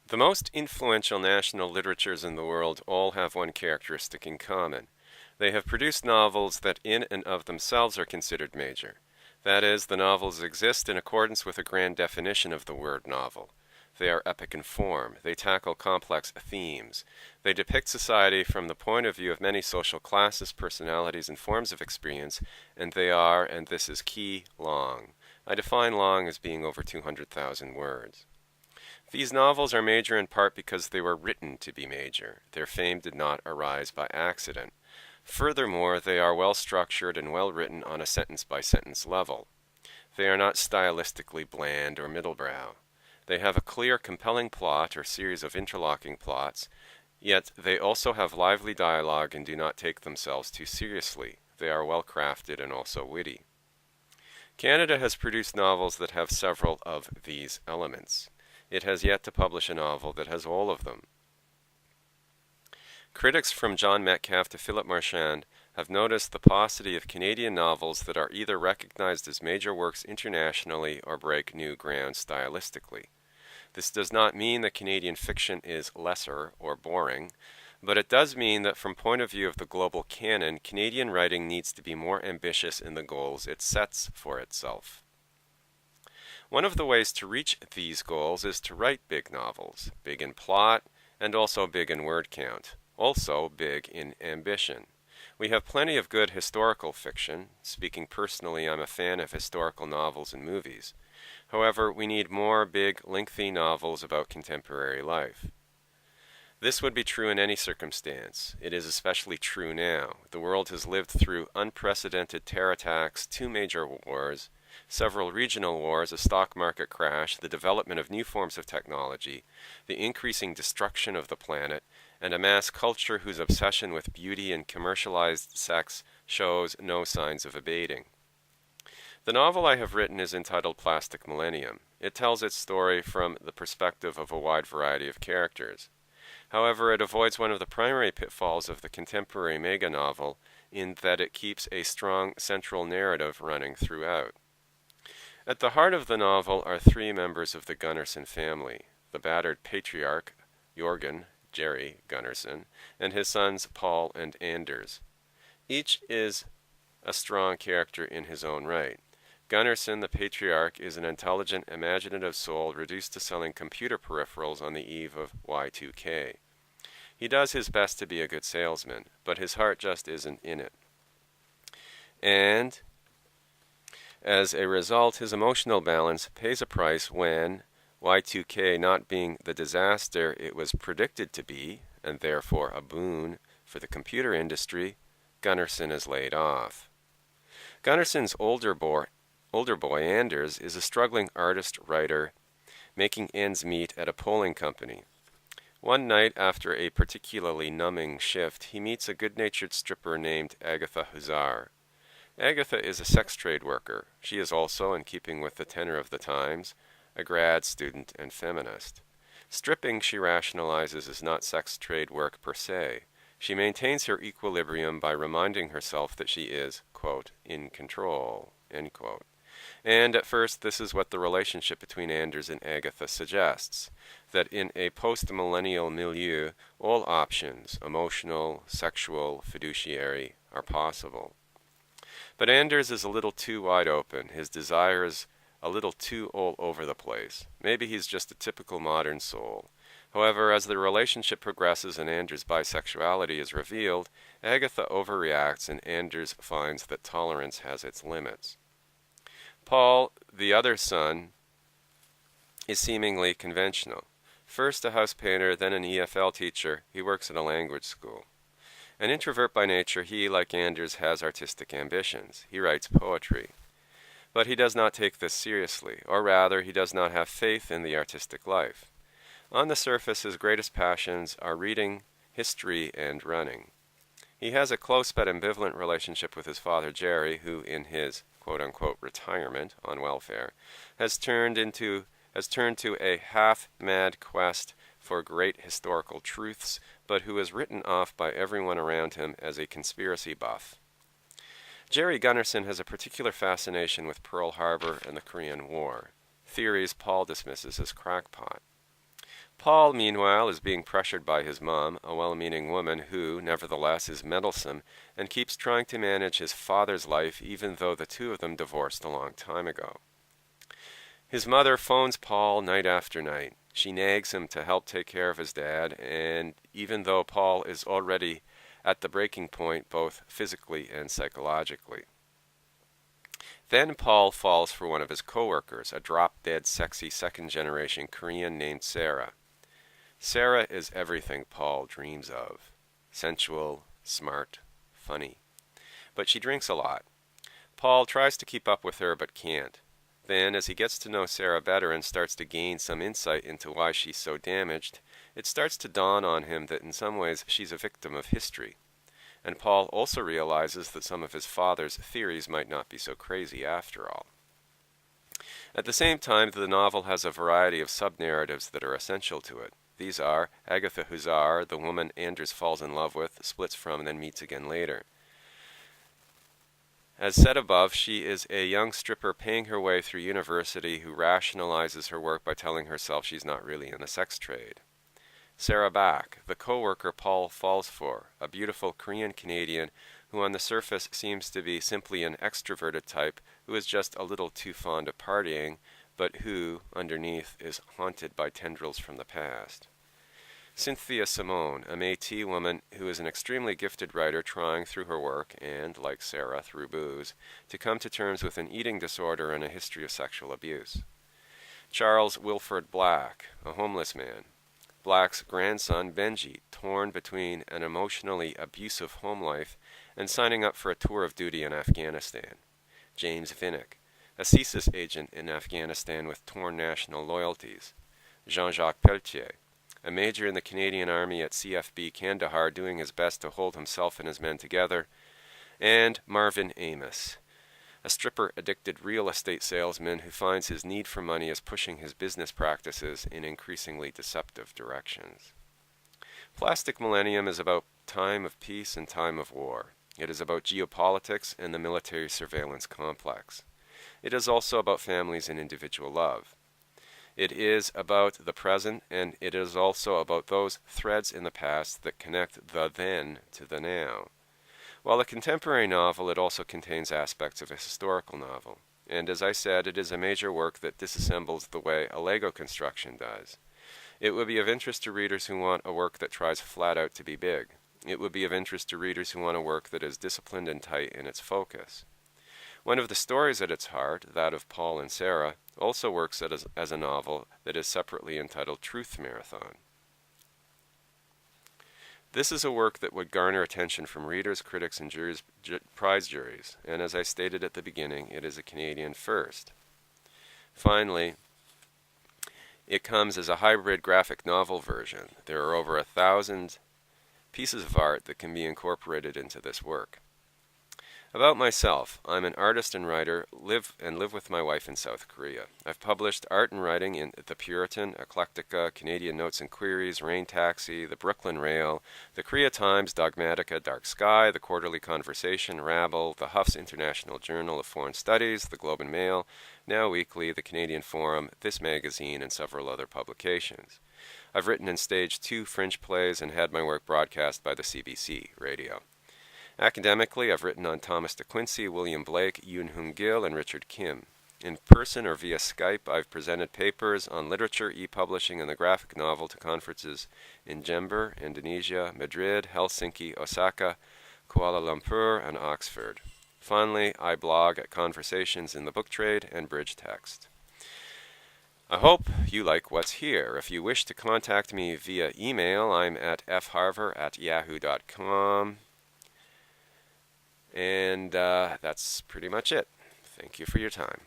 The most influential national literatures in the world all have one characteristic in common. They have produced novels that in and of themselves are considered major. That is, the novels exist in accordance with a grand definition of the word novel. They are epic in form. They tackle complex themes. They depict society from the point of view of many social classes, personalities, and forms of experience, and they are, and this is key, long. I define long as being over 200,000 words. These novels are major in part because they were written to be major. Their fame did not arise by accident. Furthermore, they are well structured and well written on a sentence-by-sentence level. They are not stylistically bland or middlebrow. They have a clear, compelling plot or series of interlocking plots, yet they also have lively dialogue and do not take themselves too seriously. They are well crafted and also witty. Canada has produced novels that have several of these elements. It has yet to publish a novel that has all of them. Critics from John Metcalfe to Philip Marchand have noticed the paucity of Canadian novels that are either recognized as major works internationally or break new ground stylistically. This does not mean that Canadian fiction is lesser or boring, but it does mean that from point of view of the global canon, Canadian writing needs to be more ambitious in the goals it sets for itself. One of the ways to reach these goals is to write big novels, big in plot, and also big in word count, also big in ambition. We have plenty of good historical fiction. Speaking personally, I'm a fan of historical novels and movies. However, we need more big, lengthy novels about contemporary life. This would be true in any circumstance. It is especially true now. The world has lived through unprecedented terror attacks, 2 major wars, several regional wars, a stock market crash, the development of new forms of technology, the increasing destruction of the planet, and a mass culture whose obsession with beauty and commercialized sex shows no signs of abating. The novel I have written is entitled Plastic Millennium. It tells its story from the perspective of a wide variety of characters. However, it avoids one of the primary pitfalls of the contemporary mega novel in that it keeps a strong central narrative running throughout. At the heart of the novel are 3 members of the Gunnarsson family: the battered patriarch, Jorgen, Jerry Gunnarsson, and his sons Paul and Anders. Each is a strong character in his own right. Gunnarsson, the patriarch, is an intelligent, imaginative soul reduced to selling computer peripherals on the eve of Y2K. He does his best to be a good salesman, but his heart just isn't in it. And as a result, his emotional balance pays a price when, Y2K not being the disaster it was predicted to be, and therefore a boon for the computer industry, Gunnarsson is laid off. Gunnarsson's older boy, Anders, is a struggling artist-writer making ends meet at a polling company. One night, after a particularly numbing shift, he meets a good-natured stripper named Agatha Huzar. Agatha is a sex trade worker. She is also, in keeping with the tenor of the times, a grad student and feminist. Stripping, she rationalizes, is not sex trade work per se. She maintains her equilibrium by reminding herself that she is, quote, in control, end quote. And at first, this is what the relationship between Anders and Agatha suggests, that in a post-millennial milieu, all options, emotional, sexual, fiduciary, are possible. But Anders is a little too wide open, his desires a little too all over the place. Maybe he's just a typical modern soul. However, as the relationship progresses and Anders' bisexuality is revealed, Agatha overreacts and Anders finds that tolerance has its limits. Paul, the other son, is seemingly conventional. First a house painter, then an EFL teacher, he works at a language school. An introvert by nature, he, like Anders, has artistic ambitions. He writes poetry. But he does not take this seriously, or rather, he does not have faith in the artistic life. On the surface, his greatest passions are reading, history, and running. He has a close but ambivalent relationship with his father Jerry, who, in his quote-unquote retirement on welfare, has turned to a half-mad quest for great historical truths, but who is written off by everyone around him as a conspiracy buff. Jerry Gunnarsson has a particular fascination with Pearl Harbor and the Korean War, theories Paul dismisses as crackpot. Paul, meanwhile, is being pressured by his mom, a well-meaning woman who, nevertheless, is meddlesome and keeps trying to manage his father's life even though the two of them divorced a long time ago. His mother phones Paul night after night. She nags him to help take care of his dad, and even though Paul is already at the breaking point both physically and psychologically. Then Paul falls for one of his coworkers, a drop-dead sexy second-generation Korean named Sarah. Sarah is everything Paul dreams of. Sensual, smart, funny. But she drinks a lot. Paul tries to keep up with her but can't. Then, as he gets to know Sarah better and starts to gain some insight into why she's so damaged, it starts to dawn on him that in some ways she's a victim of history. And Paul also realizes that some of his father's theories might not be so crazy after all. At the same time, the novel has a variety of sub-narratives that are essential to it. These are Agatha Huszar, the woman Anders falls in love with, splits from, and then meets again later. As said above, she is a young stripper paying her way through university who rationalizes her work by telling herself she's not really in the sex trade. Sarah Bach, the co-worker Paul falls for, a beautiful Korean-Canadian who on the surface seems to be simply an extroverted type who is just a little too fond of partying, but who, underneath, is haunted by tendrils from the past. Cynthia Simone, a Métis woman who is an extremely gifted writer trying through her work, and, like Sarah, through booze, to come to terms with an eating disorder and a history of sexual abuse. Charles Wilford Black, a homeless man. Black's grandson, Benji, torn between an emotionally abusive home life and signing up for a tour of duty in Afghanistan. James Vinnick, a CSIS agent in Afghanistan with torn national loyalties. Jean-Jacques Pelletier, a major in the Canadian Army at CFB Kandahar doing his best to hold himself and his men together, and Marvin Amos, a stripper-addicted real estate salesman who finds his need for money is pushing his business practices in increasingly deceptive directions. Plastic Millennium is about time of peace and time of war. It is about geopolitics and the military surveillance complex. It is also about families and individual love. It is about the present, and it is also about those threads in the past that connect the then to the now. While a contemporary novel, it also contains aspects of a historical novel. And as I said, it is a major work that disassembles the way a Lego construction does. It would be of interest to readers who want a work that tries flat out to be big. It would be of interest to readers who want a work that is disciplined and tight in its focus. One of the stories at its heart, that of Paul and Sarah, also works as a novel that is separately entitled Truth Marathon. This is a work that would garner attention from readers, critics, and prize juries, and as I stated at the beginning, it is a Canadian first. Finally, it comes as a hybrid graphic novel version. There are over 1,000 pieces of art that can be incorporated into this work. About myself, I'm an artist and writer, live with my wife in South Korea. I've published art and writing in The Puritan, Eclectica, Canadian Notes and Queries, Rain Taxi, The Brooklyn Rail, The Korea Times, Dogmatica, Dark Sky, The Quarterly Conversation, Rabble, The Huff's International Journal of Foreign Studies, The Globe and Mail, Now Weekly, The Canadian Forum, This Magazine, and several other publications. I've written and staged 2 fringe plays and had my work broadcast by the CBC radio. Academically, I've written on Thomas de Quincey, William Blake, Yoon Hoon Gil, and Richard Kim. In person or via Skype, I've presented papers on literature, e-publishing, and the graphic novel to conferences in Jember, Indonesia, Madrid, Helsinki, Osaka, Kuala Lumpur, and Oxford. Finally, I blog at Conversations in the Book Trade and Bridge Text. I hope you like what's here. If you wish to contact me via email, I'm at fharver@yahoo.com. And that's pretty much it. Thank you for your time.